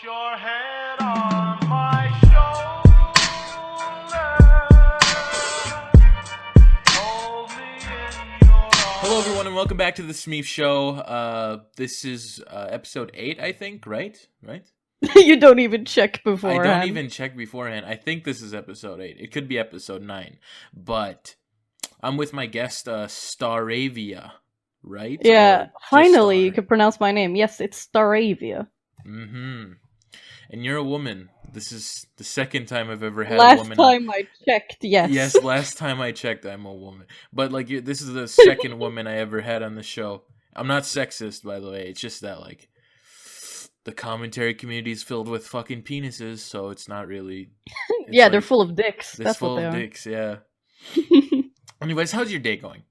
your head on my shoulder. Hold me in your Hello, arms. everyone, and welcome back to the Smeef Show. This is episode 8, I think, right? You don't even check I beforehand. don't even check beforehand. I think this is episode 8. It could be episode 9. But I'm with my guest, Stareivia, right? Yeah, Or just finally you Star? could pronounce my name. Yes, it's Stareivia. Mm-hmm. And you're a woman. This is the second time I've ever had a Last woman. time I checked, yes. Yes, last time I checked, I'm a woman. But, this is the second woman I ever had on the show. I'm not sexist, by the way. It's just that, the commentary community is filled with fucking penises, so it's not really... Yeah, they're full of dicks. It's That's full what they of are. dicks, yeah. Anyways, how's your day going?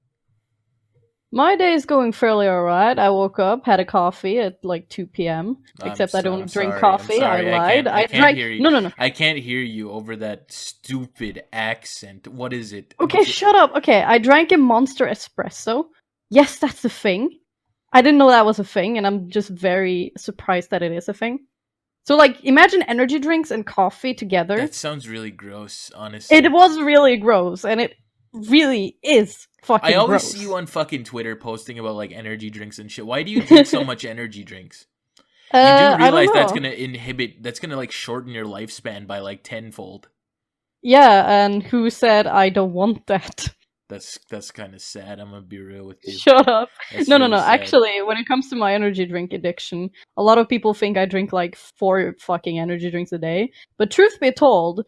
My day is going fairly alright. I woke up, had a coffee at 2 p.m. Except I don't drink coffee. I'm sorry. I lied. I can't drank. hear you. No. I can't hear you over that stupid accent. What is it? Okay, shut up. Okay, I drank a Monster Espresso. Yes, that's a thing. I didn't know that was a thing, and I'm just very surprised that it is a thing. So, imagine energy drinks and coffee together. That sounds really gross, honestly. It was really gross, and it really is fucking I always gross. see you on fucking Twitter posting about, energy drinks and shit. Why do you drink so much energy drinks? You do I don't realize that's know. that's gonna, shorten your lifespan by, tenfold. Yeah, and who said I don't want that? That's kind of sad, I'm gonna be real with you. Shut up. That's No. really sad. Actually, when it comes to my energy drink addiction, a lot of people think I drink 4 fucking energy drinks a day. But truth be told,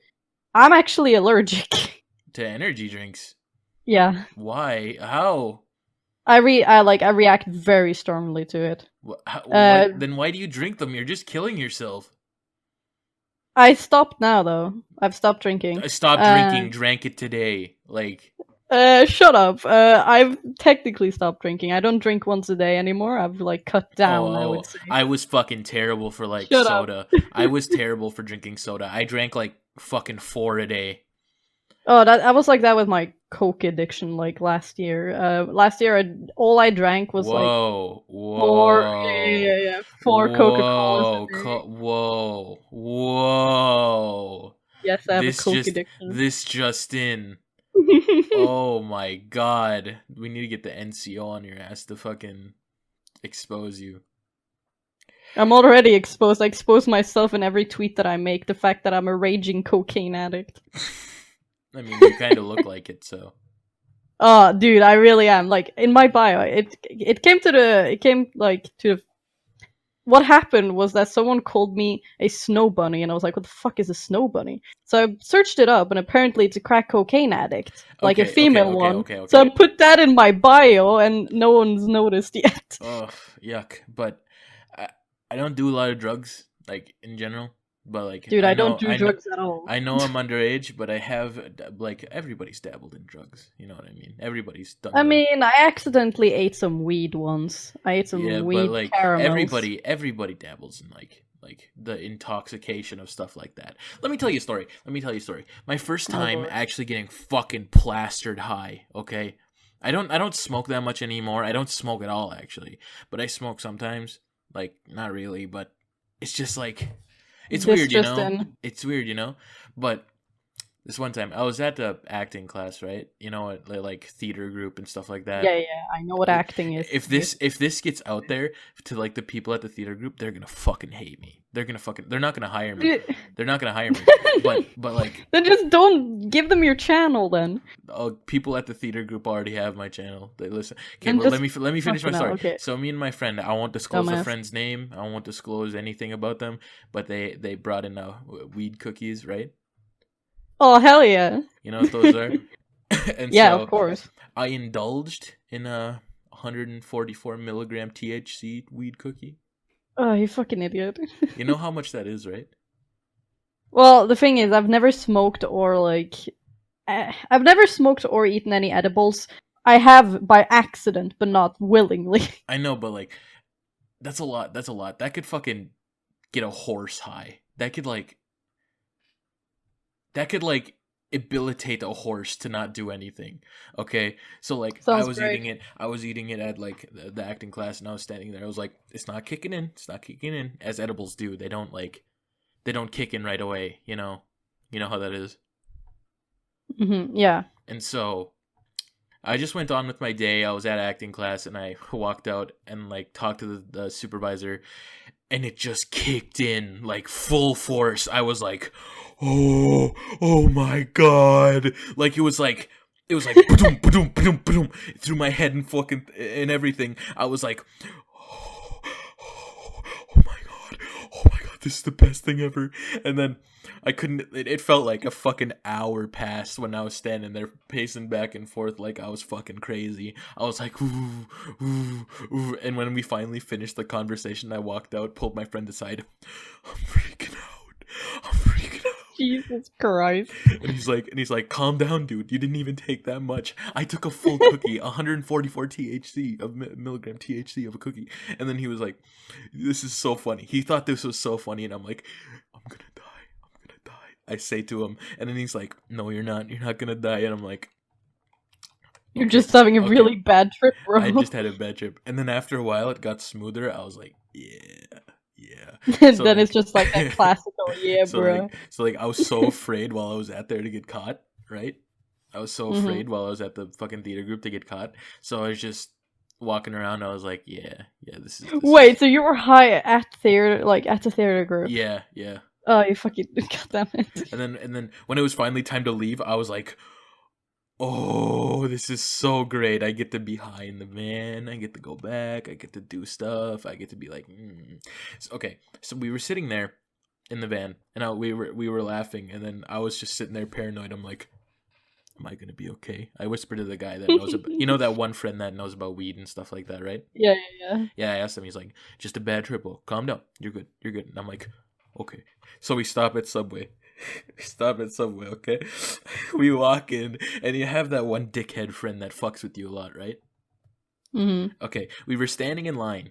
I'm actually allergic. To energy drinks? Yeah. Why? How? I react very strongly to it. Then why do you drink them? You're just killing yourself. I stopped now, though. I've stopped drinking. I stopped drinking, drank it today. Shut up. I've technically stopped drinking. I don't drink once a day anymore. I've cut down, I would say. I was fucking terrible for Shut soda. I was terrible for drinking soda. I drank fucking 4 a day. Oh, I was like that with my Coke addiction last year. Last year all I drank was Whoa. 4 Coca-Colas. Whoa. Yes, I have a Coke addiction. This just in. Oh my god. We need to get the NCO on your ass to fucking expose you. I'm already exposed. I expose myself in every tweet that I make. The fact that I'm a raging cocaine addict. I mean, you kind of look like it, so. Oh, dude, I really am. In my bio, it came to what happened was that someone called me a snow bunny, and I was like, what the fuck is a snow bunny? So I searched it up, and apparently it's a crack cocaine addict. A female one. Okay. So I put that in my bio, and no one's noticed yet. Ugh, yuck. But I don't do a lot of drugs, in general. But dude, I don't do drugs at all. I know I'm underage, but I have everybody's dabbled in drugs. You know what I mean? Everybody's done. I mean, I accidentally ate some weed once. I ate some weed caramels. Everybody dabbles in the intoxication of stuff like that. Let me tell you a story. My first time actually getting fucking plastered high. Okay, I don't smoke that much anymore. I don't smoke at all actually, but I smoke sometimes. Not really, but it's just it's weird, you know? It's weird, you know? But this one time, I was at the acting class, right? You know, theater group and stuff like that. Yeah, I know what acting is. If this gets out there to, the people at the theater group, they're gonna fucking hate me. They're not gonna hire me. They're not gonna hire me. But then just don't give them your channel, then. People at the theater group already have my channel. They listen. Okay, but let me finish my story. Okay. So me and my friend, I won't disclose the friend's name. I won't disclose anything about them. But they brought in weed cookies, right? Oh, hell yeah. You know what those are? And yeah, so of course. I indulged in a 144 milligram THC weed cookie. Oh, you fucking idiot. You know how much that is, right? Well, the thing is, I've never smoked or eaten any edibles. I have by accident, but not willingly. I know, but that's a lot. That could fucking get a horse high. That could abilitate a horse to not do anything. Okay, so like Sounds great. I was eating it at like the acting class, and I was standing there. I was like, it's not kicking in. It's not kicking in, as edibles do. They don't kick in right away. You know how that is. Yeah. And so I just went on with my day. I was at acting class, and I walked out and like talked to the supervisor, and it just kicked in like full force. I was like, oh my god! Like it was like ba-doom, ba-doom, ba-doom, ba-doom, through my head and fucking and everything. I was like, oh my god, this is the best thing ever. And then I couldn't. It felt like a fucking hour passed when I was standing there pacing back and forth like I was fucking crazy. I was like, ooh, ooh, ooh. And when we finally finished the conversation, I walked out, pulled my friend aside. I'm freaking out. Jesus Christ. And he's like, calm down, dude. You didn't even take that much. I took a full cookie, 144 THC of milligram THC of a cookie. And then he was like, this is so funny. He thought this was so funny, and I'm like, I'm gonna die. I say to him, and then he's like, no, you're not gonna die. And I'm like, You're just having a really bad trip, bro. I just had a bad trip. And then after a while it got smoother. I was like, yeah. Then So, like, it's just like that classical, yeah, so bro. I was so afraid while I was out there to get caught, right? I was so afraid while I was at the fucking theater group to get caught. So I was just walking around. I was like, yeah, this is. Wait, so you were high at theater, like at the theater group? Yeah. Oh, you fucking goddamn it! And then when it was finally time to leave, I was like, oh, this is so great. I get to be high in the van. I get to go back. I get to do stuff. I get to be like, Okay, so we were sitting there in the van, and we were laughing, and then I was just sitting there paranoid. I'm like, am I gonna be okay? I whispered to the guy that knows about, that one friend that knows about weed and stuff like that, right? Yeah. Yeah, I asked him. He's like, just a bad triple. Calm down. You're good. And I'm like, okay. So we stop at Subway. Okay? We walk in, and you have that one dickhead friend that fucks with you a lot, right? Okay, we were standing in line.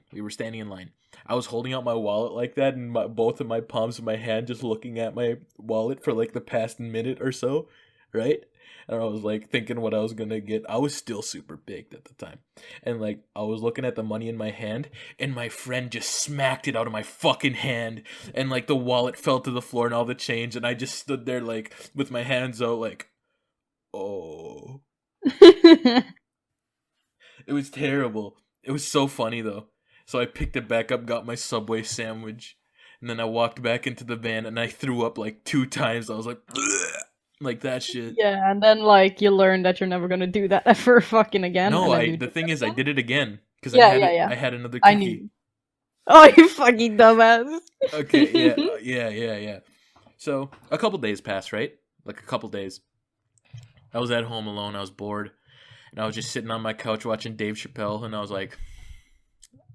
I was holding out my wallet like that, and both of my palms of my hand just looking at my wallet for like the past minute or so, right? And I was like thinking what I was gonna get. I was still super baked at the time. And like I was looking at the money in my hand, and my friend just smacked it out of my fucking hand, and like the wallet fell to the floor and all the change, and I just stood there like with my hands out like, oh. It was terrible. It was so funny though. So I picked it back up, got my Subway sandwich, and then I walked back into the van, and I threw up like 2 times. I was like, bleh, like that shit. Yeah, and then like you learn that you're never gonna do that ever fucking again. No, the thing is, I did it again because I had another cookie. I knew. Oh, you fucking dumbass. Okay, yeah. So a couple days passed, right? Like a couple days. I was at home alone. I was bored, and I was just sitting on my couch watching Dave Chappelle, and I was like,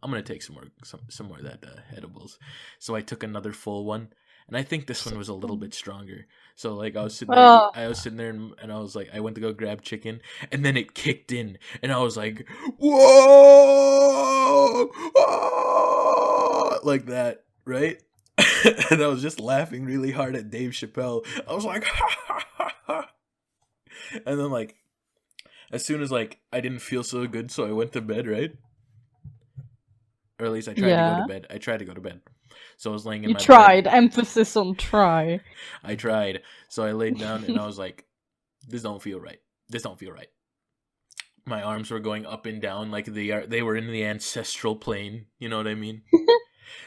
I'm gonna take some more of that edibles. So I took another full one, and I think this one was a little bit stronger. So like I was sitting there, and I was like, I went to go grab chicken, and then it kicked in, and I was like, whoa, whoa! Like that, right? And I was just laughing really hard at Dave Chappelle. I was like, ha ha ha ha. And then like, as soon as like I didn't feel so good, so I went to bed, right? Or at least I tried to go to bed. So I was laying in my bed. You tried. Emphasis on try. I tried. So I laid down, and I was like, this don't feel right. My arms were going up and down like they were in the ancestral plane. You know what I mean?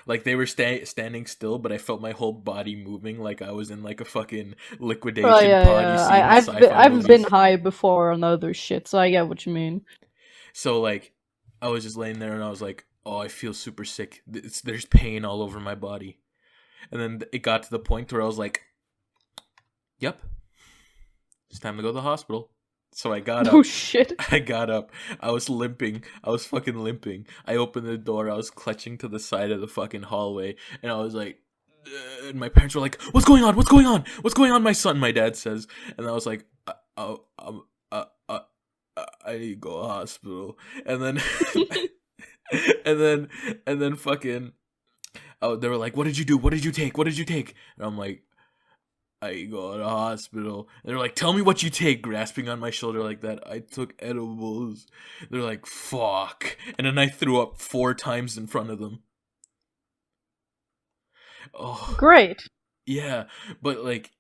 Like they were standing still, but I felt my whole body moving like I was in like a fucking liquidation pod. Yeah. I've been high before on other shit, so I get what you mean. So like, I was just laying there, and I was like, oh, I feel super sick. There's pain all over my body. And then it got to the point where I was like, yep, it's time to go to the hospital. So I got up. Oh, shit. I got up. I was limping. I was fucking limping. I opened the door. I was clutching to the side of the fucking hallway. And I was like, and my parents were like, what's going on? What's going on? What's going on, my son? My dad says. And I was like, I need to go to the hospital. And then... and then fucking they were like, what did you do? What did you take? And I'm like, I go to the hospital. And they're like, tell me what you take, grasping on my shoulder like that. I took edibles. They're like, fuck. And then I threw up 4 times in front of them. Oh, Great. yeah. But, like,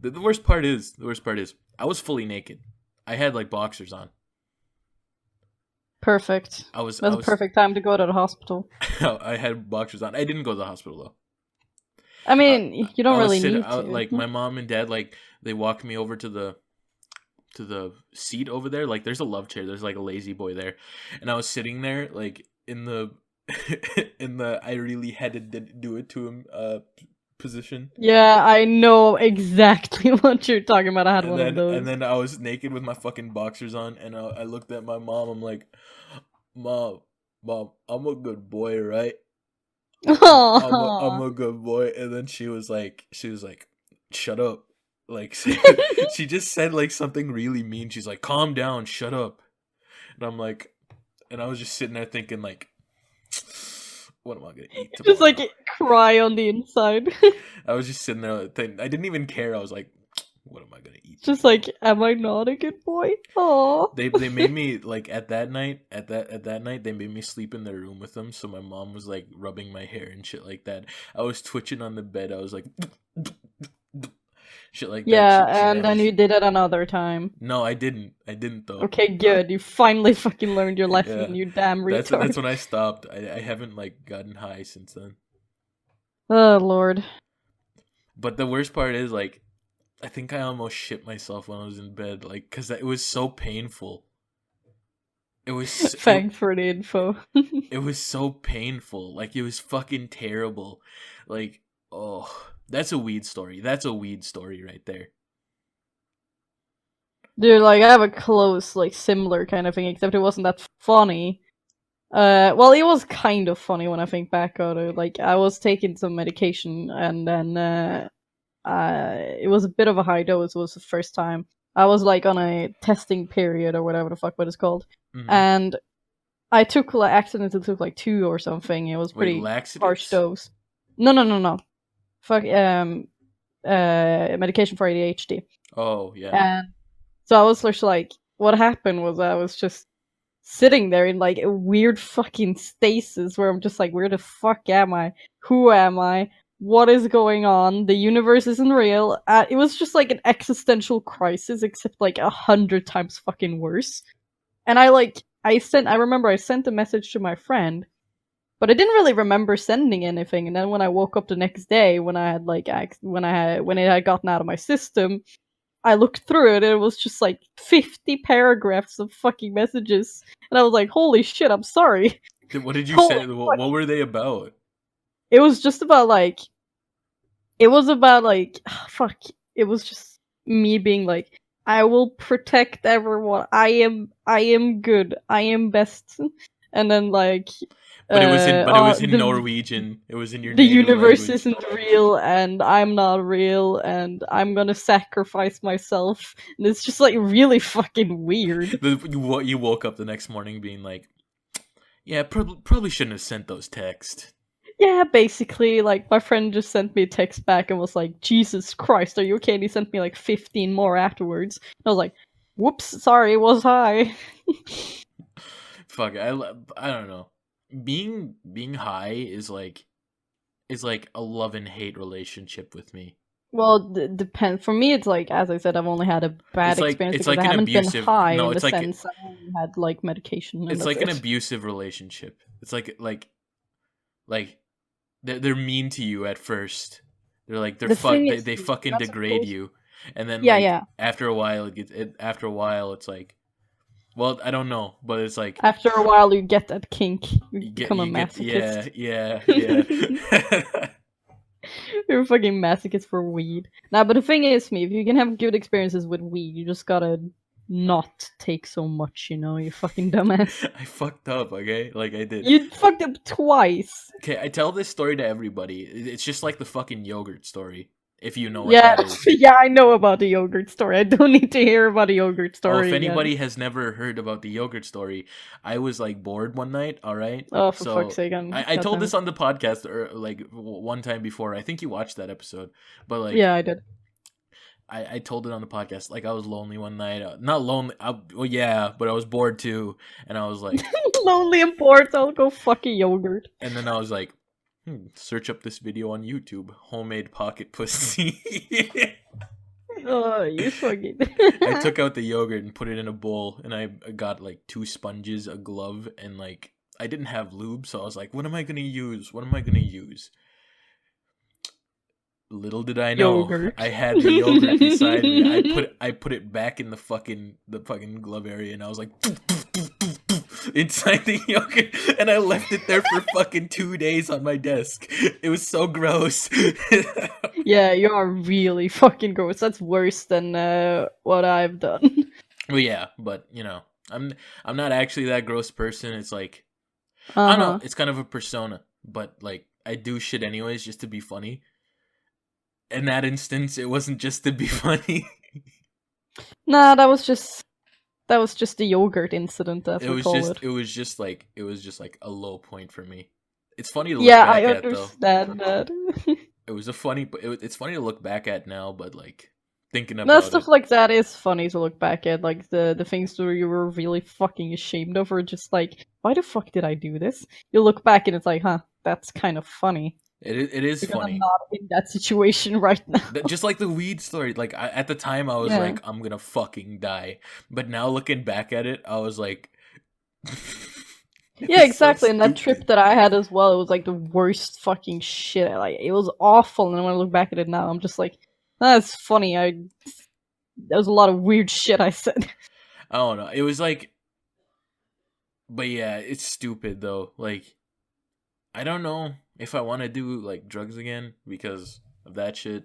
the worst part is, I was fully naked. I had, like, boxers on. Perfect. That's a perfect time to go to the hospital. I had boxers on. I didn't go to the hospital, though. I mean, you don't really need to. Like, my mom and dad, like, they walked me over to the seat over there. Like, there's a love chair. There's, like, a lazy boy there. And I was sitting there, like, in the I really had to do it to him position. Yeah, I know exactly what you're talking about. I had one of those. And then I was naked with my fucking boxers on, and I looked at my mom. I'm like, Mom, I'm a good boy, right? I'm a good boy. And then she was like, shut up. Like, she just said, like, something really mean. She's like, calm down, shut up. And I'm like, and I was just sitting there thinking, like, what am I gonna eat tomorrow? Just, like, cry on the inside. I was just sitting there, I didn't even care. I was like, what am I gonna eat? Just like, am I not a good boy? Aww. They made me, like, at that night, they made me sleep in their room with them. So my mom was, like, rubbing my hair and shit like that. I was twitching on the bed. I was like, shit like that. Yeah, and then you did it another time. No, I didn't though. Okay, good. You finally fucking learned your lesson, you damn retard. That's when I stopped. I haven't, like, gotten high since then. Oh, Lord. But the worst part is, like, I think I almost shit myself when I was in bed, like, because it was so painful. It was... Thanks for the info. It was so painful. Like, it was fucking terrible. Like, oh, that's a weed story. That's a weed story right there. Dude, like, I have a close, like, similar kind of thing, except it wasn't that funny. Well, it was kind of funny when I think back on it. Like, I was taking some medication, and then, it was a bit of a high dose. It was the first time. I was, like, on a testing period, or whatever the fuck what it's called. Mm-hmm. And I took, like, accidentally took, like, 2 or something. It was pretty harsh dose. No. Fuck, medication for ADHD. Oh, yeah. And so I was just like, what happened was I was just sitting there in, like, a weird fucking stasis where I'm just like, where the fuck am I? Who am I? What is going on? The universe isn't real. It was just like an existential crisis, except like 100 times fucking worse. And I remember I sent a message to my friend, but I didn't really remember sending anything. And then when I woke up the next day, when I had like when it had gotten out of my system, I looked through it and it was just like 50 paragraphs of fucking messages, and I was like, "Holy shit! I'm sorry." What did you say? What were they about? It was just about like, it was just me being like, I will protect everyone. I am good. I am best. And then like, but it was in Norwegian. It was in your. The universe language. Isn't real, and I'm not real, and I'm gonna sacrifice myself. And it's just like really fucking weird. You woke up the next morning being like, yeah, probably shouldn't have sent those texts. Yeah, basically, like, my friend just sent me a text back and was like, Jesus Christ, are you okay? And he sent me, like, 15 more afterwards. I was like, whoops, sorry, was I? Fuck, I don't know. Being high is like a love and hate relationship with me. Well, depends. For me, it's like, as I said, I've only had a bad experience because I haven't been high in the sense I only had, like, medication. It's like an abusive relationship. It's like they're mean to you at first. They're like they fucking degrade you, and then after a while it's like, well, I don't know, but it's like after a while you get that kink. You become a masochist. Yeah. You're a fucking masochist for weed. Nah, but the thing is, Smeef, if you can have good experiences with weed, you just gotta not take so much, you know, you fucking dumbass. I fucked up, okay? Like, I did. You fucked up twice. Okay, I tell this story to everybody. It's just like the fucking yogurt story. If you know what Yeah, that is. yeah, I know about the yogurt story. I don't need to hear about the yogurt Oh, story if again. anybody has never heard about the yogurt story, I was like bored one night. All right, Oh, for so fuck's sake! I told this on the podcast or like one time before. I think you watched that episode, but like Yeah, I did. I told it on the podcast. Like I was lonely one night. Not lonely. Well, yeah, but I was bored too, and I was like, Lonely and bored. I'll go fuck a yogurt. and then I was like, search up this video on YouTube. Homemade pocket pussy. Oh, you fucking. I took out the yogurt and put it in a bowl, and I got like 2 sponges, a glove, and like I didn't have lube, so I was like, "What am I gonna use? What am I gonna use?" Little did I know, Yogurt. I had the yogurt beside me. I put it back in the fucking glove area, and I was like, inside the yogurt, and I left it there for fucking 2 days on my desk. It was so gross. Yeah, you are really fucking gross. That's worse than what I've done. Well, yeah, but you know, I'm not actually that gross person. It's like I don't know. It's kind of a persona, but like I do shit anyways just to be funny. In that instance, it wasn't just to be funny. Nah, that was just the yogurt incident. As It we was call just it. it was just like a low point for me. It's funny to look Yeah, back I at though. understand that. It was it's funny to look back at now, but like thinking No, about stuff it. like that is funny to look back at. Like the things where you were really fucking ashamed of, or just like, why the fuck did I do this? You look back and it's like, huh, that's kind of funny. It is Because I'm funny. not in that situation right now. Just like the weed story. Like at the time, I was Yeah. like, I'm gonna fucking die. But now looking back at it, I was like, Yeah, exactly. And that trip that I had as well, it was like the worst fucking shit. Like it was awful. And when I look back at it now, I'm just like, that's funny. There was a lot of weird shit I said. I don't know. It was like, but yeah, it's stupid though. Like, I don't know if I want to do like drugs again because of that shit.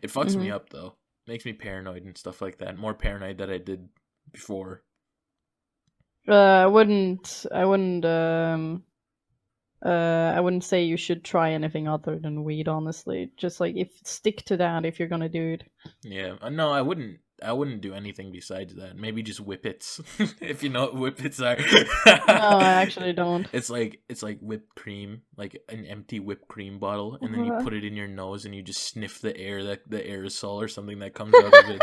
It fucks me up though. Makes me paranoid and stuff like that. More paranoid than I did before. I wouldn't say you should try anything other than weed, honestly. Just like stick to that if you're gonna do it. Yeah, no, I wouldn't do anything besides that. Maybe just whippets, if you know what whippets are. No, I actually don't. It's like whipped cream, like an empty whipped cream bottle, and then you put it in your nose and you just sniff the air, the aerosol or something that comes out of it.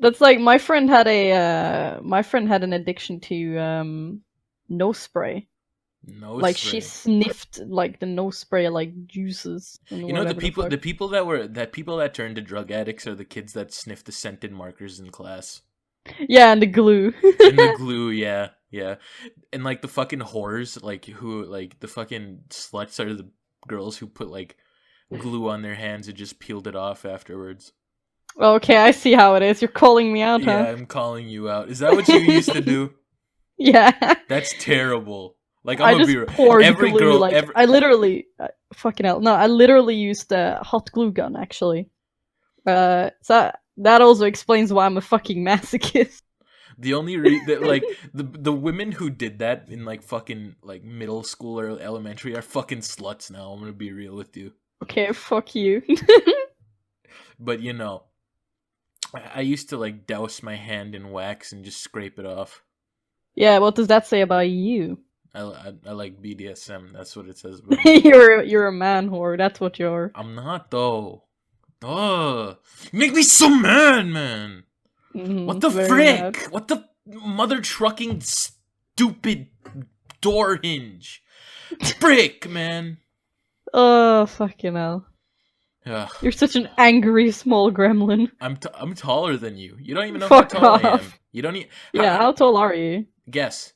That's like my friend had an addiction to nose spray. Nose Like spray. she sniffed like the nose spray like juices. And You know the whatever people that turn to drug addicts are the kids that sniff the scented markers in class. Yeah, and the glue. And the glue, yeah. And like the fucking whores, like who like the fucking sluts are the girls who put like glue on their hands and just peeled it off afterwards. Okay, I see how it is. You're calling me out, Yeah, huh? I'm calling you out. Is that what you used to do? Yeah. That's terrible. Like I I'm just gonna be poured every glue, girl like every I literally fucking hell. No, I literally used a hot glue gun actually. So that also explains why I'm a fucking masochist. the only like the women who did that in like fucking like middle school or elementary are fucking sluts now. I'm gonna be real with you. Okay, fuck you. But you know, I used to like douse my hand in wax and just scrape it off. Yeah, what does that say about you? I like BDSM. That's what it says about me. You're a man whore. That's what you're. I'm not though. Oh, you make me so mad, man. What the very frick? mad. What the mother trucking stupid door hinge? Frick, man. Oh fucking hell! Ugh. You're such an angry small gremlin. I'm taller than you. You don't even know Fuck how tall I am. off. You don't even. Yeah, how tall are you? Guess.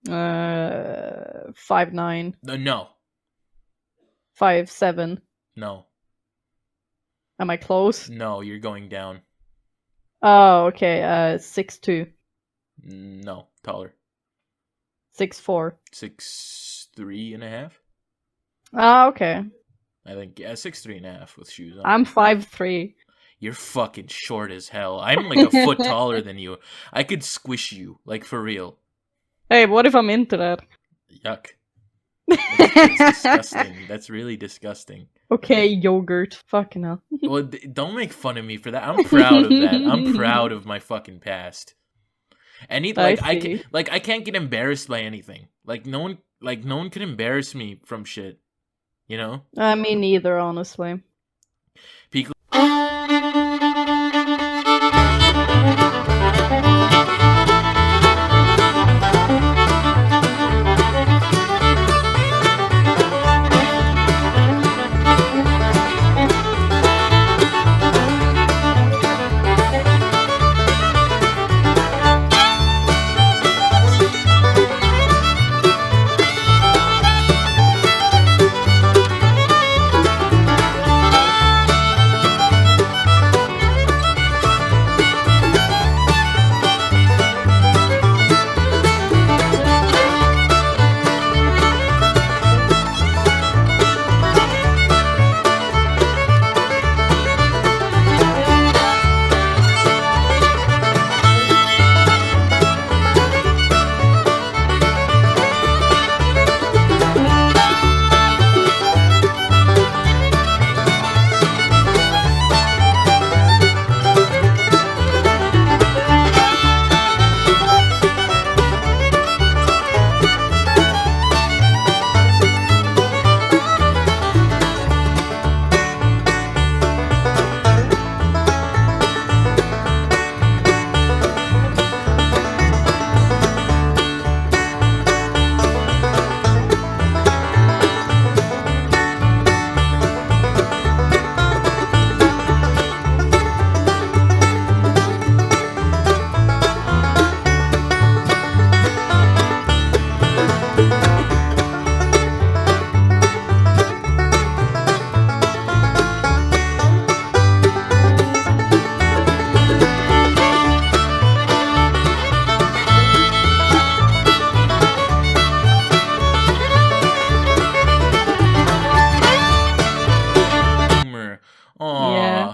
5'9", No. 5'7". No. Am I close? No. You're going down. Oh, okay. 6'2", No. Taller. 6'4". 6'3.5". Ah, okay. I think 6'3.5" with shoes on. I'm 5'3". You're fucking short as hell. I'm like a foot taller than you. I could squish you, like for real. Hey, what if I'm into that? Yuck. That's disgusting. That's really disgusting. Okay, yogurt. Fucking hell. Well, don't make fun of me for that. I'm proud of that. I'm proud of my fucking past. Any like see. I can't get embarrassed by anything. Like no one can embarrass me from shit. You know? Me neither, honestly. Peak.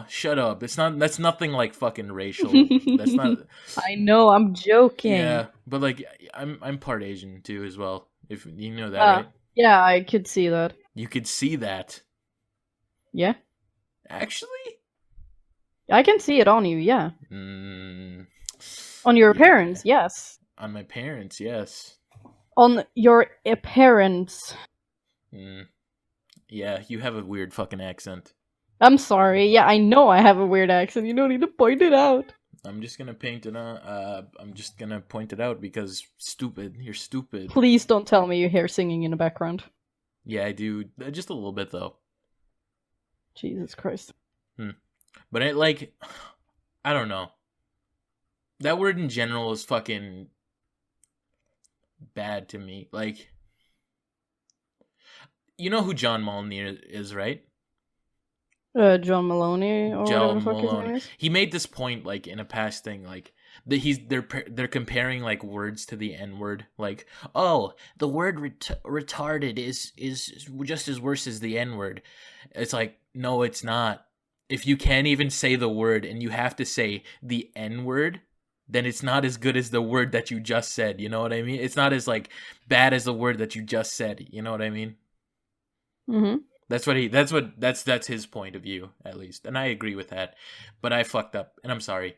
Shut up. It's not. That's nothing like fucking racial. That's not. I know. I'm joking. Yeah, but like I'm part Asian too as well. If you know that, right? Yeah, I could see that. You could see that. Yeah. Actually, I can see it on you. Yeah. On your parents, yes. On my parents, yes. On your parents. Yeah, you have a weird fucking accent. I'm sorry. Yeah, I know I have a weird accent. You don't need to point it out. I'm just gonna point it out because stupid. You're stupid. Please don't tell me you hear singing in the background. Yeah, I do. Just a little bit though. Jesus Christ. But I don't know. That word in general is fucking bad to me. Like, you know who John Molnir is, right? John Maloney or John whatever the fuck his Maloney. name is. He made this point like in a past thing, like they're comparing like words to the N-word. Like, oh, the word retarded is just as worse as the N-word. It's like, no, it's not. If you can't even say the word and you have to say the N-word, then it's not as good as the word that you just said. You know what I mean? It's not as like bad as the word that you just said. You know what I mean? Mm-hmm. That's his point of view, at least. And I agree with that. But I fucked up, and I'm sorry.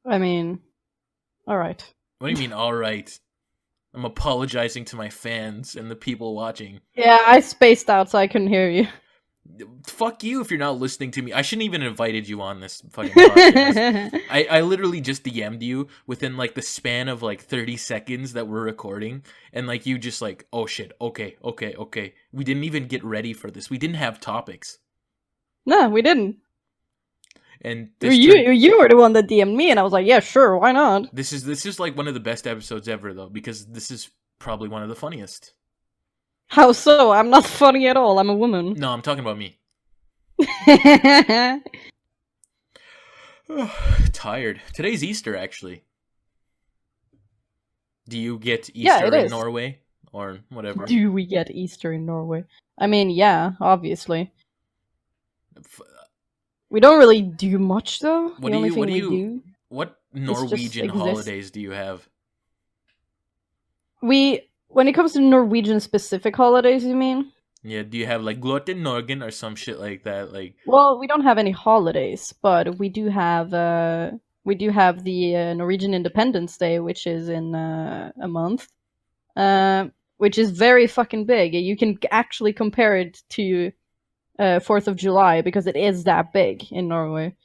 I mean, alright. What do you mean, alright? I'm apologizing to my fans and the people watching. Yeah, I spaced out so I couldn't hear you. Fuck you if you're not listening to me. I shouldn't even invited you on this fucking podcast. I literally just DM'd you within like the span of like 30 seconds that we're recording, and like you just like, oh shit, okay. We didn't even get ready for this. We didn't have topics. No, we didn't. And you were the one that DM'd me, and I was like, yeah, sure, why not? This is like one of the best episodes ever though, because this is probably one of the funniest. How so? I'm not funny at all. I'm a woman. No, I'm talking about me. Tired. Today's Easter, actually. Do you get Easter in Norway? Or whatever? Do we get Easter in Norway? I mean, yeah, obviously. We don't really do much, though. What Norwegian holidays do you have? when it comes to Norwegian specific holidays, you mean? Yeah, do you have like Gluten Norgen or some shit like that? Like, Well, we don't have any holidays, but we do have the Norwegian Independence Day, which is in a month, which is very fucking big. You can actually compare it to 4th of July because it is that big in Norway.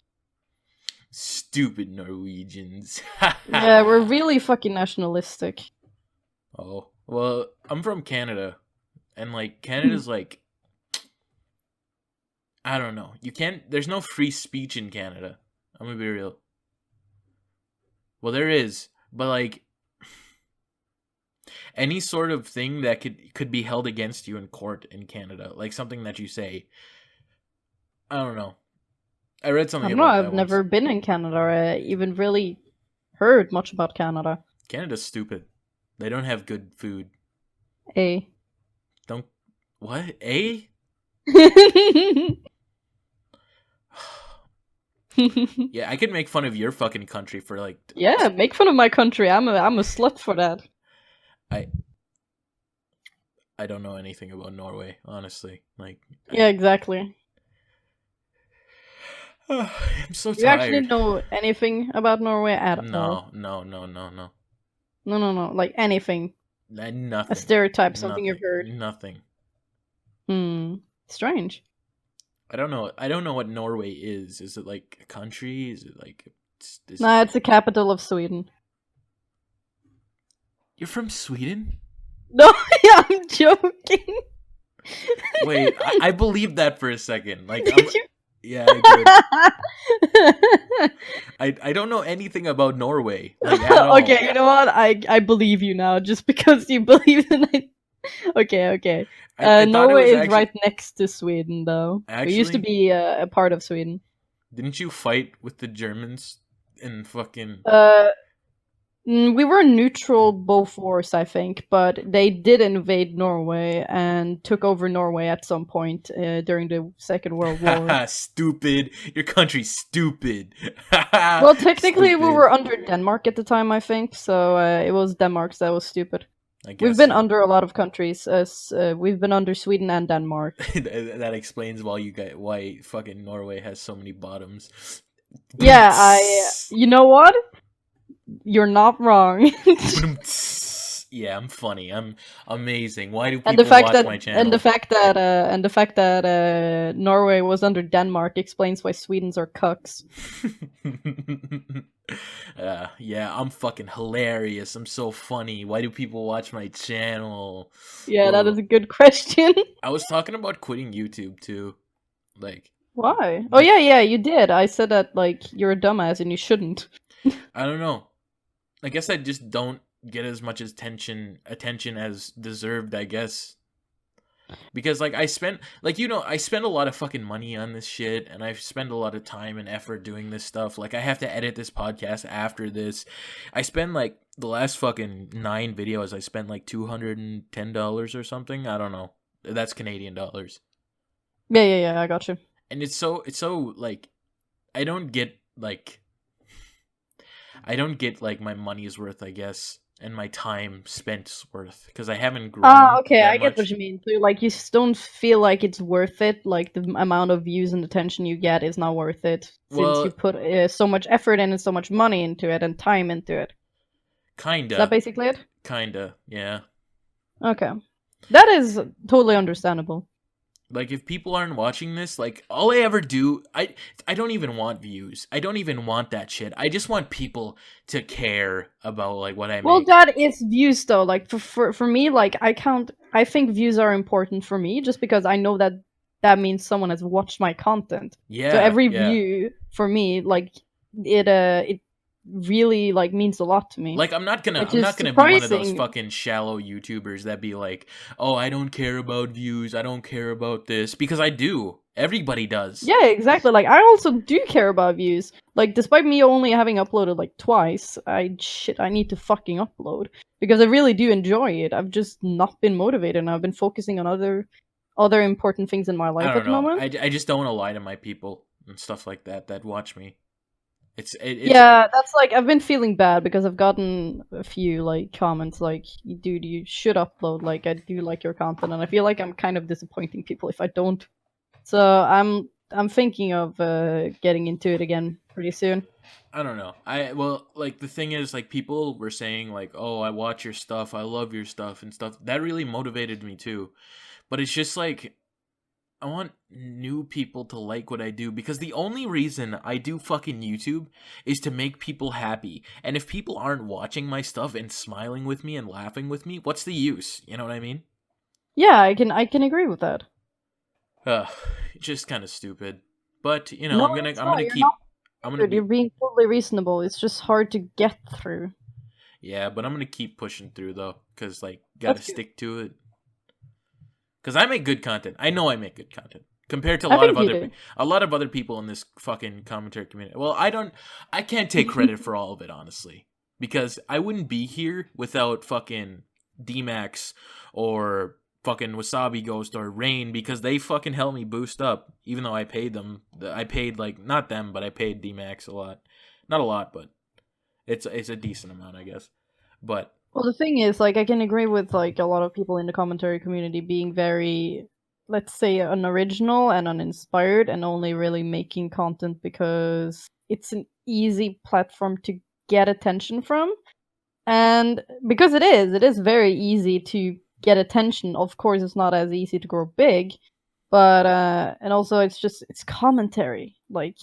stupid Norwegians. Yeah, we're really fucking nationalistic. Oh, well, I'm from Canada, and like Canada's like, I don't know. You can't. There's no free speech in Canada. I'm gonna be real. Well, there is, but like any sort of thing that could be held against you in court in Canada, like something that you say. I don't know. I read I something don't know. about I've that never once. been in Canada or even really heard much about Canada. Canada's stupid. They don't have good food. Eh. Don't what? Eh? Yeah, I could make fun of your fucking country for like Yeah, make fun of my country. I'm a slut for that. I don't know anything about Norway, honestly. Like Yeah, exactly. I'm so Do you actually tired. know anything about Norway at all? No. No. Like anything. Nothing. A stereotype, something you've heard. Nothing. Strange. I don't know. I don't know what Norway is. Is it like a country? Is it like? Nah, it's the capital of Sweden. You're from Sweden? No, yeah, I'm joking. Wait, I believed that for a second. Like, Did you? yeah, I did. I don't know anything about Norway. Like, at all. Okay, you know what? I believe you now, just because you believe in it. Okay. I thought it Norway was is actually- right next to Sweden, though. We used to Actually? be a part of Sweden. Didn't you fight with the Germans in fucking? We were neutral both wars, I think, but they did invade Norway and took over Norway at some point during the Second World War. Stupid. Your country's stupid. Well, technically, we Stupid. were under Denmark at the time, I think, so it was Denmark that was stupid. I guess We've been so. under a lot of countries. We've been under Sweden and Denmark. That explains why fucking Norway has so many bottoms. Yeah, you know what? You're not wrong. Yeah, I'm funny. I'm amazing. Why do And people the fact watch that my channel? and the fact that Norway was under Denmark explains why Swedes are cucks. Yeah, I'm fucking hilarious. I'm so funny. Why do people watch my channel? Yeah, that Ugh. is a good question. I was talking about quitting YouTube too. Like, Why? Oh yeah, you did. I said that like you're a dumbass and you shouldn't. I don't know. I guess I just don't get as much attention as deserved, I guess. Because like I spent a lot of fucking money on this shit, and I've spent a lot of time and effort doing this stuff. Like I have to edit this podcast after this. I spend like the last fucking 9 videos I spent like $210 or something. I don't know. That's Canadian dollars. Yeah, I got you. And it's so like I don't get like my money's worth, I guess, and my time spent's worth, because I haven't grown. Okay, that I get much. what you mean. So like you just don't feel like it's worth it. Like the amount of views and attention you get is not worth it, since Well- you put so much effort in and so much money into it and time into it. Kinda. Is that basically it? Kinda, yeah. Okay, that is totally understandable. Like, if people aren't watching this, like, all I ever do, I don't even want views. I don't even want that shit. I just want people to care about, like, what I Well, make. that is views though. Like for me, like I think views are important for me just because I know that means someone has watched my content. Yeah. So every yeah. view for me, like it really like means a lot to me. Like, I'm not gonna Which be is one of those surprising. fucking shallow YouTubers that be like, oh, I don't care about views, I don't care about this, because I do. Everybody does. Yeah, exactly. Like I also do care about views. Like despite me only having uploaded like twice, I need to fucking upload because I really do enjoy it. I've just not been motivated, and I've been focusing on other important things in my life I at don't the know. moment. I just don't want to lie to my people and stuff like that watch me. It's Yeah, that's like I've been feeling bad because I've gotten a few like comments like, "Dude, you should upload. Like, I do like your content," and I feel like I'm kind of disappointing people if I don't. So I'm thinking of getting into it again pretty soon. I don't know. Well, like the thing is, like people were saying, like, "Oh, I watch your stuff, I love your stuff and stuff." That really motivated me too. But it's just like I want new people to like what I do because the only reason I do fucking YouTube is to make people happy. And if people aren't watching my stuff and smiling with me and laughing with me, what's the use? You know what I mean? Yeah, I can agree with that. Ugh, just kind of stupid. But you know, No, I'm gonna it's I'm not. gonna You're keep not I'm gonna stupid. You're be being totally reasonable. It's just hard to get through. yeah, but I'm gonna keep pushing through though, cause like gotta That's good. stick to it. Cause I make good content. I know I make good content compared to I think you do. a lot of other people in this fucking commentary community. Well, I can't take credit for all of it honestly, because I wouldn't be here without fucking D-Max or fucking Wasabi Ghost or Rain because they fucking helped me boost up. Even though I paid them, I paid like not them, but I paid D-Max a lot. Not a lot, but it's a decent amount, I guess. But Well, the thing is, like, I can agree with like a lot of people in the commentary community being very, let's say, unoriginal and uninspired, and only really making content because it's an easy platform to get attention from. And because it is very easy to get attention. Of course, it's not as easy to grow big, but and also it's commentary. Like,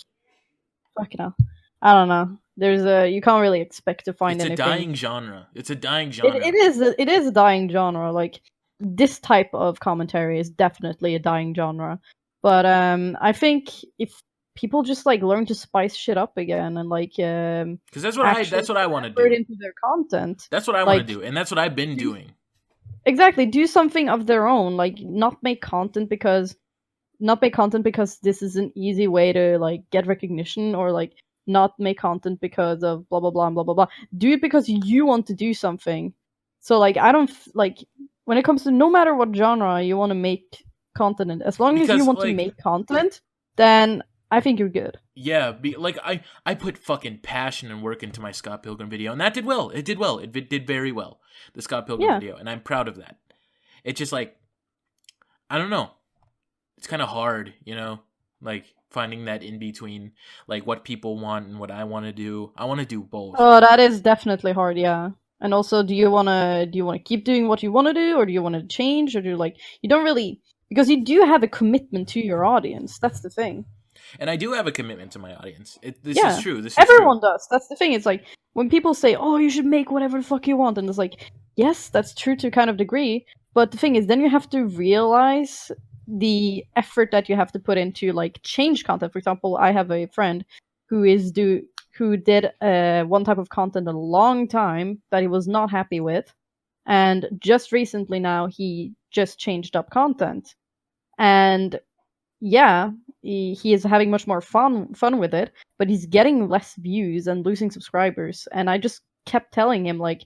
fucking hell, I don't know. There's a you can't really expect to find it's a anything. dying genre. It's a dying It genre. it is a dying genre. Like, this type of commentary is definitely a dying genre. But I think if people just like learn to spice shit up again and like Because actually that's what I put want to effort do. into their content, That's what I want to like do, and that's what I've been do, doing. exactly, do something of their own. Like, not make content because this is an easy way to like get recognition, or like not make content because of blah blah blah and blah blah blah. Do it because you want to do something. So like I don't like when it comes to no matter what genre you want to make content in, as long as you Because want to like make content, then I think you're good. yeah, like I put fucking passion and work into my Scott Pilgrim video, and that did well. It did well. It did very well. The Scott Pilgrim Yeah. video, and I'm proud of that. It's just like I don't know. It's kind of hard, you know, like finding that in between, like what people want and what I want to do. I want to do both. Oh, that is definitely hard, yeah. And also, do you wanna keep doing what you wanna do, or do you wanna change, or do you like you don't really, because you do have a commitment to your audience. That's the thing. And I do have a commitment to my audience. This is Yeah, true. This is true. everyone does. That's the thing. It's like when people say, "Oh, you should make whatever the fuck you want," and it's like, yes, that's true to a kind of degree. But the thing is, then you have to realize the effort that you have to put into like change content. For example, I have a friend who did one type of content a long time that he was not happy with, and just recently now he just changed up content, and yeah, he is having much more fun with it, but he's getting less views and losing subscribers. And I just kept telling him like,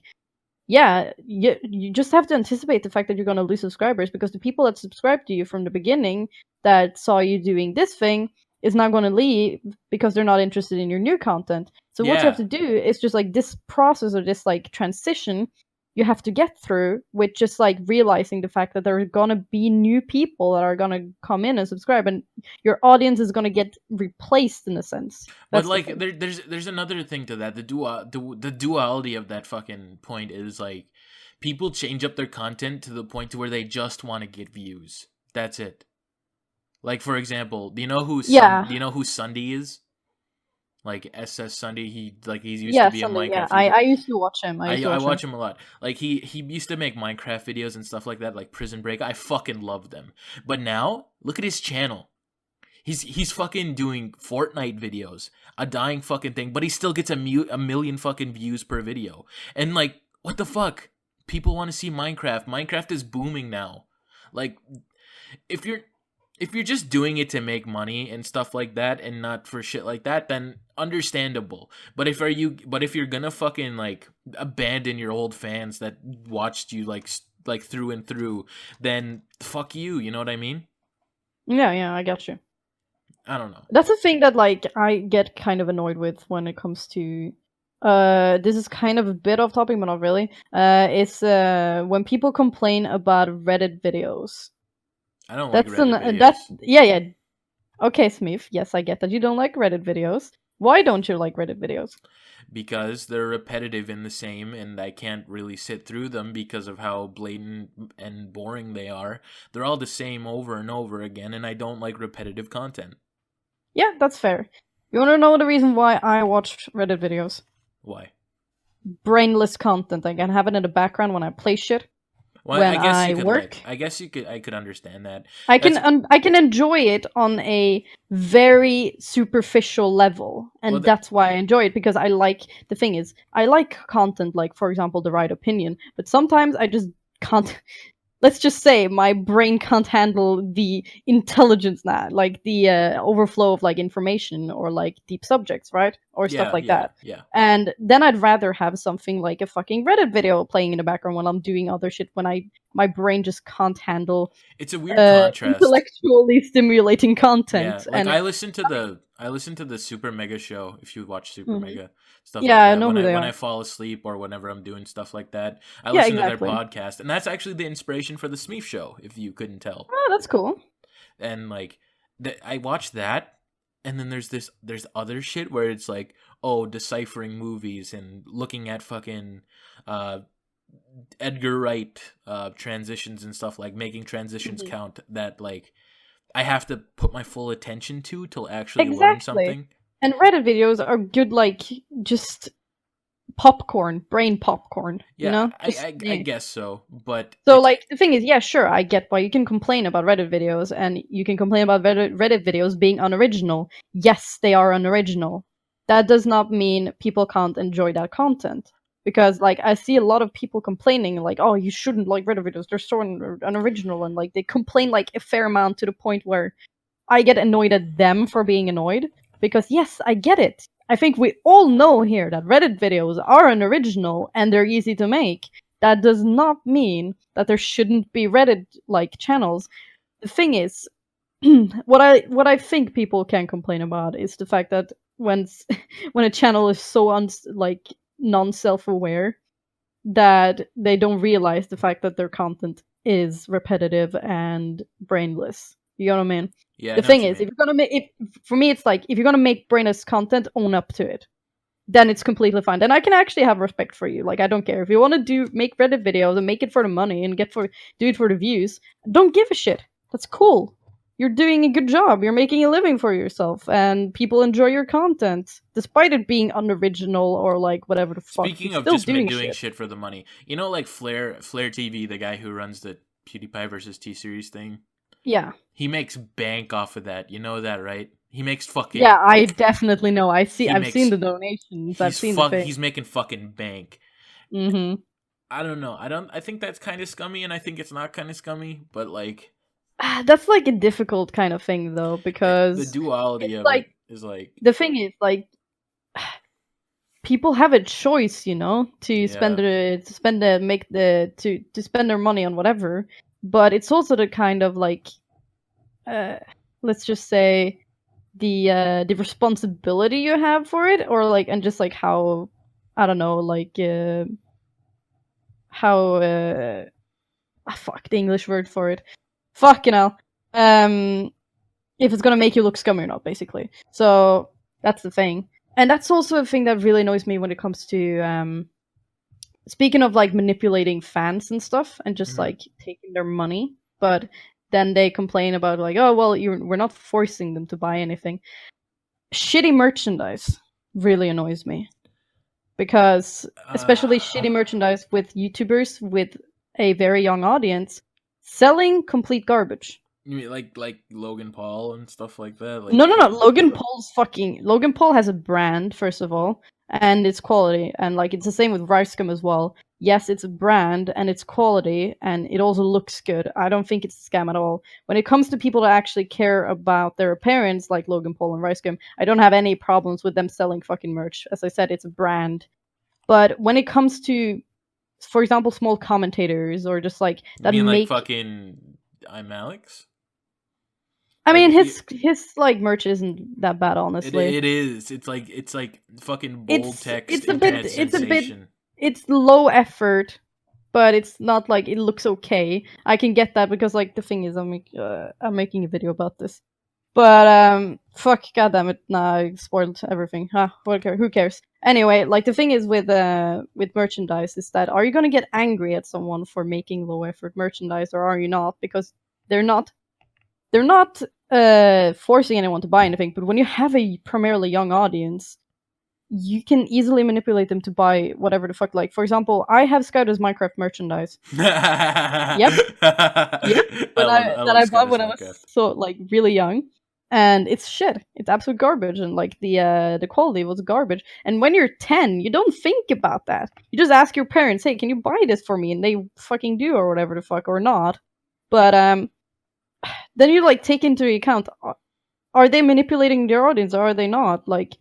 yeah, you just have to anticipate the fact that you're going to lose subscribers, because the people that subscribed to you from the beginning that saw you doing this thing is now going to leave because they're not interested in your new content. So what you have Yeah. to do is just like this process, or this like transition you have to get through, with just like realizing the fact that there are going to be new people that are going to come in and subscribe, and your audience is going to get replaced in a sense. But That's the like thing. there's another thing to that. The duality of that fucking point is like people change up their content to the point to where they just want to get views. That's it. Like for example, Yeah. do you know who Sunday is? Like SS Sunday, he's used to Yeah, be a Sunday. Yeah, Minecraft YouTuber. I used to watch him. I watch him a lot. Like he used to make Minecraft videos and stuff like that, like Prison Break. I fucking love them. But now, look at his channel. He's fucking doing Fortnite videos, a dying fucking thing, but he still gets a million fucking views per video. And like, what the fuck? People want to see Minecraft. Minecraft is booming now. Like, if you're just doing it to make money and stuff like that, and not for shit like that, then understandable. But if you're gonna fucking like abandon your old fans that watched you like through and through, then fuck you. You know what I mean? Yeah, I got you. I don't know. That's a thing that like I get kind of annoyed with when it comes to this is kind of a bit off topic, but not really. It's when people complain about Reddit videos. I don't like That's Reddit videos. that's yeah. Okay, Smeef, yes, I get that you don't like Reddit videos. Why don't you like Reddit videos? Because they're repetitive and the same, and I can't really sit through them because of how blatant and boring they are. They're all the same over and over again, and I don't like repetitive content. Yeah, that's fair. You want to know the reason why I watch Reddit videos? Why? Brainless content. I can have it in the background when I play shit. Well, When I guess you I could work. I guess you could. I could understand that. I That's- can enjoy it on a very superficial level, and Well, that's why I enjoy it because I like the thing is I like content like for example the right opinion, but sometimes I just can't. Let's just say my brain can't handle the intelligence now, like the overflow of like information or like deep subjects, right, or stuff like that. Yeah. And then I'd rather have something like a fucking Reddit video playing in the background while I'm doing other shit when my brain just can't handle It's a weird contrast. intellectually stimulating content. Yeah, like And I listen to the Super Mega show. If you watch Super Mhm. Mega stuff Yeah, like I that, know who they when are. I fall asleep or whenever I'm doing stuff like that, I Yeah, listen to exactly. their podcast, and that's actually the inspiration for the Smeef show. If you couldn't tell, Oh, that's cool. and like I watch that, and then there's other shit where it's like, oh, deciphering movies and looking at fucking uh Edgar Wright transitions and stuff, like making transitions Mhm. count, that like I have to put my full attention to actually learn Exactly. something. And Reddit videos are good, like just popcorn, brain popcorn. Yeah, You know, I yeah. guess so, but So, it's, like, the thing is, yeah, sure, I get why you can complain about Reddit videos, and you can complain about Reddit videos being unoriginal. Yes, they are unoriginal. That does not mean people can't enjoy that content. Because, like, I see a lot of people complaining, like, oh, you shouldn't like Reddit videos, they're so unoriginal, and, like, they complain, like, a fair amount to the point where I get annoyed at them for being annoyed. Because, yes, I get it. I think we all know here that Reddit videos are unoriginal and they're easy to make. That does not mean that there shouldn't be Reddit like channels. The thing is, what I think people can complain about is the fact that when when a channel is so like non self aware that they don't realize the fact that their content is repetitive and brainless. You know what I mean? yeah. The thing is, if you're gonna make it, for me, it's like if you're gonna make brainless content, own up to it. Then it's completely fine. Then I can actually have respect for you. Like I don't care if you want to make Reddit videos and make it for the money and do it for the views. Don't give a shit. That's cool. You're doing a good job. You're making a living for yourself, and people enjoy your content, despite it being unoriginal or like whatever the fuck. Speaking You're of still just doing doing shit. shit for the money, you know, like Flair TV, the guy who runs the PewDiePie versus T Series thing. Yeah. He makes bank off of that. You know that, right? He makes fucking. Yeah, I definitely know. I've He seen makes- the donations. I've seen the thing. He's making fucking bank. Mm-hmm. I don't know. I think that's kind of scummy, and I think it's not kind of scummy, but like That's like a difficult kind of thing though, because the duality of like it is like the thing is like people have a choice, you know, to spend to spend their money on whatever, but it's also the kind of like let's just say the responsibility you have for it, or like, and just like how I don't know, like how fuck the English word for it, fucking hell, if it's gonna make you look scummy or not, basically. So that's the thing. And that's also a thing that really annoys me when it comes to speaking of like manipulating fans and stuff and just Mhm. like taking their money, but then they complain about like, oh well, we're not forcing them to buy anything. Shitty merchandise really annoys me, because especially shitty merchandise with YouTubers with a very young audience selling complete garbage. You mean like Logan Paul and stuff like that? Like, No. Logan Paul has a brand, first of all, and it's quality, and like it's the same with Ricegum as well. Yes, it's a brand and it's quality, and it also looks good. I don't think it's a scam at all. When it comes to people that actually care about their appearance, like Logan Paul and Ricegum, I don't have any problems with them selling fucking merch. As I said, it's a brand. But when it comes to, for example, small commentators or just like that you mean make like fucking I'm Alex? I mean, Like, his like merch isn't that bad, honestly. it is. It's like fucking bold text, It's a internet bit sensation. it's low effort, but it's not like it looks okay. I can get that because like the thing is, I'm making a video about this. But fuck, goddammit, nah, I spoiled everything. Huh, who cares? Anyway, like the thing is with merchandise is that are you gonna get angry at someone for making low effort merchandise or are you not? Because they're not forcing anyone to buy anything, but when you have a primarily young audience, you can easily manipulate them to buy whatever the fuck. Like, for example, I have Scouters Minecraft merchandise. Yep. That I bought when I was so like really young, and it's shit. It's absolute garbage, and like the quality was garbage. And when you're 10, you don't think about that. You just ask your parents, "Hey, can you buy this for me?" And they fucking do, or whatever the fuck, or not. But then you like take into account: are they manipulating their audience, or are they not? Like,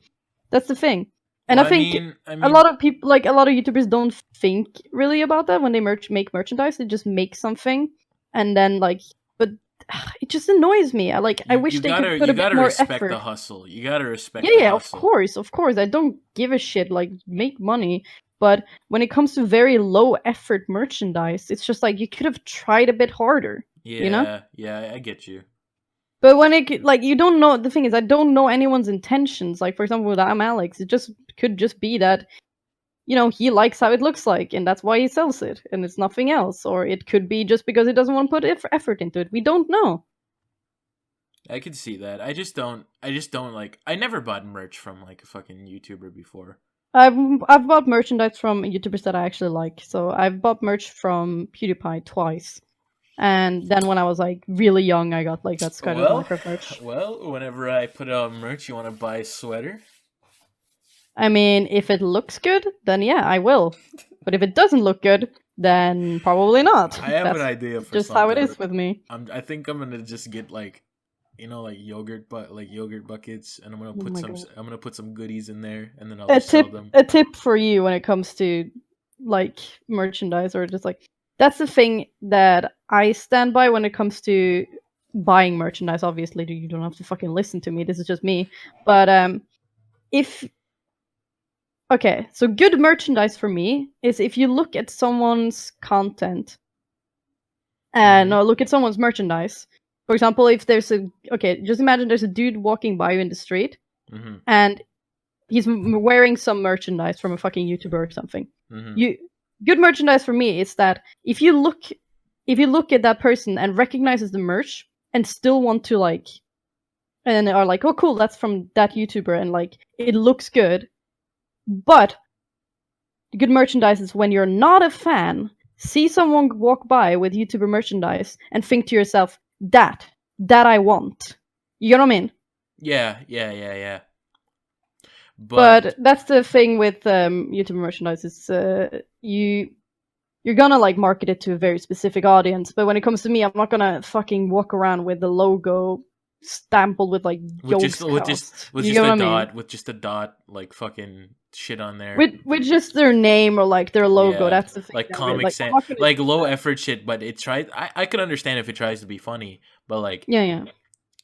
that's the thing. And Well, I think I mean, a lot of people, like a lot of YouTubers, don't think really about that when they make merchandise. They just make something, and then like, but it just annoys me. I wish they could put a bit more respect effort. the hustle. You gotta respect. Yeah, of course. I don't give a shit. Like, make money, but when it comes to very low effort merchandise, it's just like you could have tried a bit harder. Yeah, you know? Yeah, I get you. But when it like you don't know, the thing is I don't know anyone's intentions. Like, for example, with I'm Alex, it just could just be that he likes how it looks like and that's why he sells it and it's nothing else, or it could be just because he doesn't want to put effort into it. We don't know. I could see that. I just don't like. I never bought merch from like a fucking YouTuber before. I've bought merchandise from YouTubers that I actually like. So I've bought merch from PewDiePie twice. And then when I was like really young, I got like that Skyrim Minecraft merch. Well, whenever I put out merch, you want to buy a sweater? I mean, if it looks good, then yeah, I will. But if it doesn't look good, then probably not. I have an idea for just something. how it is with me. I think I'm gonna just get like, like yogurt buckets, and I'm gonna put some goodies in there, and then I'll sell them. A tip for you when it comes to like merchandise or just like. That's the thing that I stand by when it comes to buying merchandise. Obviously, you don't have to fucking listen to me. This is just me. But so good merchandise for me is if you look at someone's content and look at someone's merchandise. For example, if there's just imagine there's a dude walking by you in the street and he's wearing some merchandise from a fucking YouTuber or something. Good merchandise for me is that if you look at that person and recognizes the merch and still want to like, and are like, oh cool, that's from that YouTuber, and like it looks good. But good merchandise is when you're not a fan, see someone walk by with YouTuber merchandise and think to yourself, that I want. You know what I mean? Yeah. But that's the thing with YouTuber merchandise is you're gonna like market it to a very specific audience. But when it comes to me, I'm not gonna fucking walk around with the logo stamped with like with just a dot like fucking shit on there with just their name or like their logo. Yeah. That's the thing. Like Comic Sans, like low effort shit. But it tries. I could understand if it tries to be funny, but like yeah.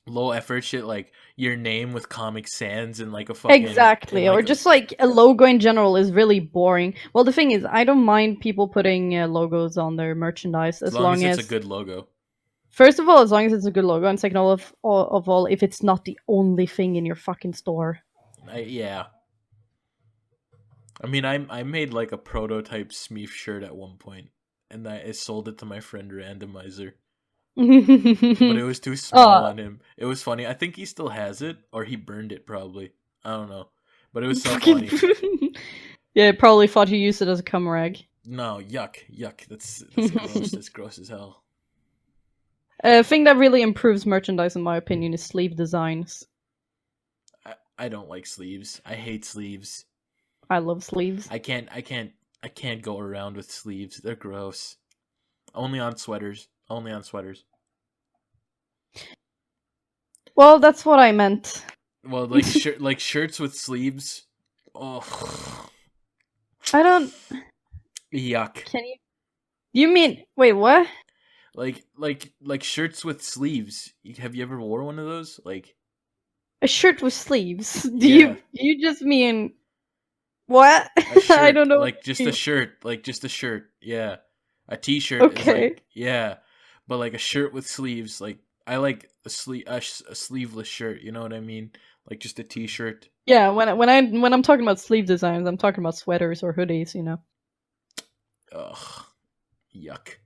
Low effort shit like your name with Comic Sans and like a fucking exactly, or just like a logo in general is really boring. Well, the thing is, I don't mind people putting logos on their merchandise as long as it's a good logo. First of all, as long as it's a good logo, and second of all, if it's not the only thing in your fucking store. Yeah. I mean, I made like a prototype Smeef shirt at one point, and I sold it to my friend Randomizer. But it was too small on him. It was funny. I think he still has it, or he burned it probably. I don't know. But it was so funny. Yeah, probably thought he used it as a cum rag. No, yuck. That's gross. That's gross as hell. A thing that really improves merchandise, in my opinion, is sleeve designs. I don't like sleeves. I hate sleeves. I love sleeves. I can't go around with sleeves. They're gross. Only on sweaters. Well, that's what I meant. Well, like shirts with sleeves. Oh. I don't. Yuck. Can you? You mean? Wait, what? like shirts with sleeves. Have you ever wore one of those? Like A shirt with sleeves. Yeah. You just mean what? a shirt, I don't know. like what just you a mean. shirt, like just a shirt. Yeah. A t-shirt is Okay. like yeah, but like a shirt with sleeves. Like I like a sleeveless shirt. You know what I mean? Like just a t-shirt. Yeah, when I'm talking about sleeve designs, I'm talking about sweaters or hoodies. You know. Ugh, yuck. Shut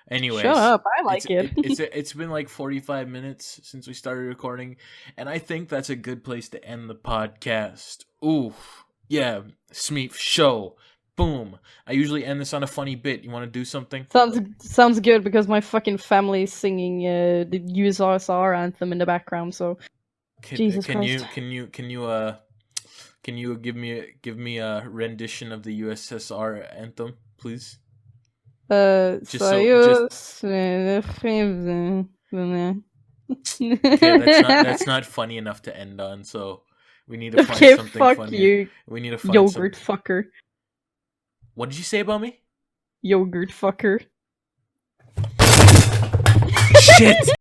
Anyways, up! I like it. it's been like 45 minutes since we started recording, and I think that's a good place to end the podcast. Ooh, yeah, Smeef show. Boom. I usually end this on a funny bit. You want to do something? Sounds good because my fucking family is singing the USSR anthem in the background. So Jesus Christ. Can you give me a rendition of the USSR anthem, please? Just so just okay. That's not funny enough to end on. So we need to find Okay, something fuck funnier. you, We need to find yogurt some. fucker. What did you say about me? Yogurt fucker. Shit.